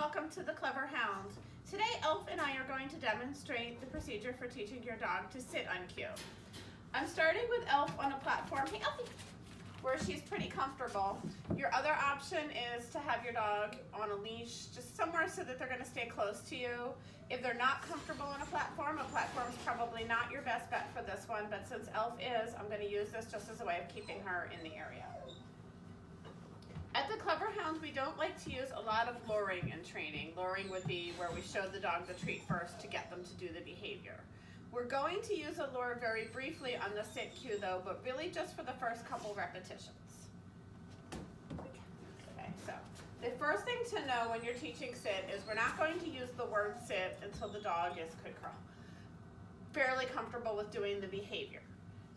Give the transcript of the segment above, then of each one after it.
welcome to the Clever Hound. Today Elf and I are going to demonstrate the procedure for teaching your dog to sit on cue. I'm starting with Elf on a platform, hey Elfie, where she's pretty comfortable. Your other option is to have your dog on a leash, just somewhere so that they're going to stay close to you. If they're not comfortable on a platform is probably not your best bet for this one, but since Elf is, I'm going to use this just as a way of keeping her in the area. At the Clever Hound, we don't like to use a lot of luring in training. Luring would be where we show the dog the treat first to get them to do the behavior. We're going to use a lure very briefly on the sit cue though, but really just for the first couple repetitions. Okay, so the first thing to know when you're teaching sit is we're not going to use the word sit until the dog is fairly comfortable with doing the behavior.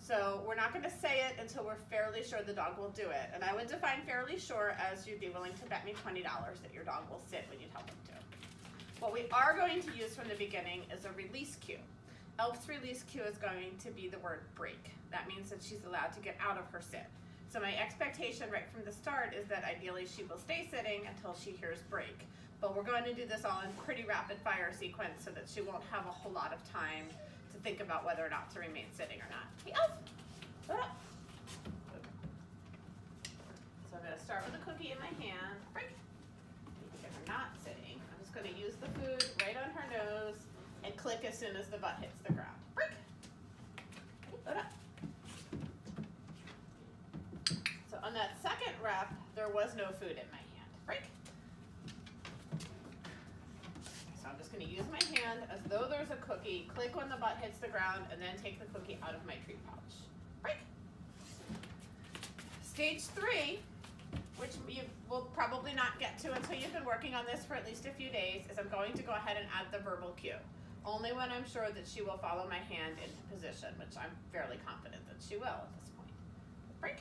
So we're not going to say it until we're fairly sure the dog will do it. And I would define fairly sure as you'd be willing to bet me $20 that your dog will sit when you tell them to. What we are going to use from the beginning is a release cue. Elf's release cue is going to be the word break. That means that she's allowed to get out of her sit. So my expectation right from the start is that ideally she will stay sitting until she hears break. But we're going to do this all in pretty rapid fire sequence so that she won't have a whole lot of time to think about whether or not to remain sitting or not. Hey Elf, load up. So I'm going to start with a cookie in my hand. Break. If we're not sitting, I'm just going to use the food right on her nose and click as soon as the butt hits the ground. Break. Load up. So on that second rep, there was no food in my hand. Break. So I'm just going to use my hand as though there's a cookie, click when the butt hits the ground, and then take the cookie out of my treat pouch. Break. Stage 3, which you will probably not get to until you've been working on this for at least a few days, is I'm going to go ahead and add the verbal cue. Only when I'm sure that she will follow my hand into position, which I'm fairly confident that she will at this point. Break.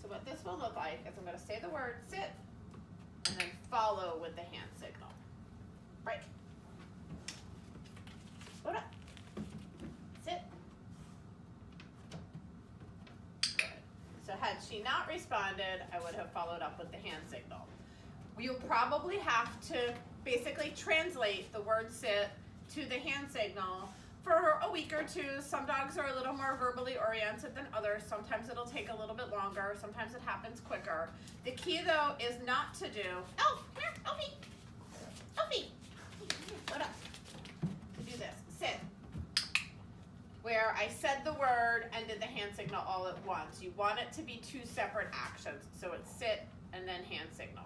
So what this will look like is I'm going to say the word sit and then follow with the hand signal. Break. Load up. Sit. Good. So had she not responded, I would have followed up with the hand signal. You'll probably have to basically translate the word sit to the hand signal for a week or two. Some dogs are a little more verbally oriented than others. Sometimes it'll take a little bit longer. Sometimes it happens quicker. The key though is not to do, Elf, come here, Elfie, Elfie, load up, to do this, sit, where I said the word and did the hand signal all at once. You want it to be two separate actions. So it's sit and then hand signal.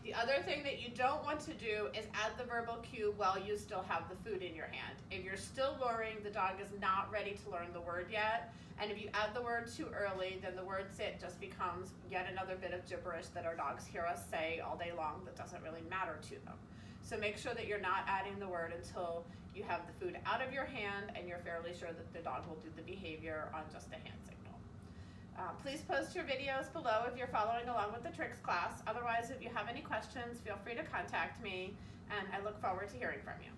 The other thing that you don't want to do is add the verbal cue while you still have the food in your hand. If you're still luring, the dog is not ready to learn the word yet. And if you add the word too early, then the word sit just becomes yet another bit of gibberish that our dogs hear us say all day long that doesn't really matter to them. So make sure that you're not adding the word until you have the food out of your hand and you're fairly sure that the dog will do the behavior on just the hand signal. Please post your videos below if you're following along with the tricks class. Otherwise, if you have any questions, feel free to contact me, and I look forward to hearing from you.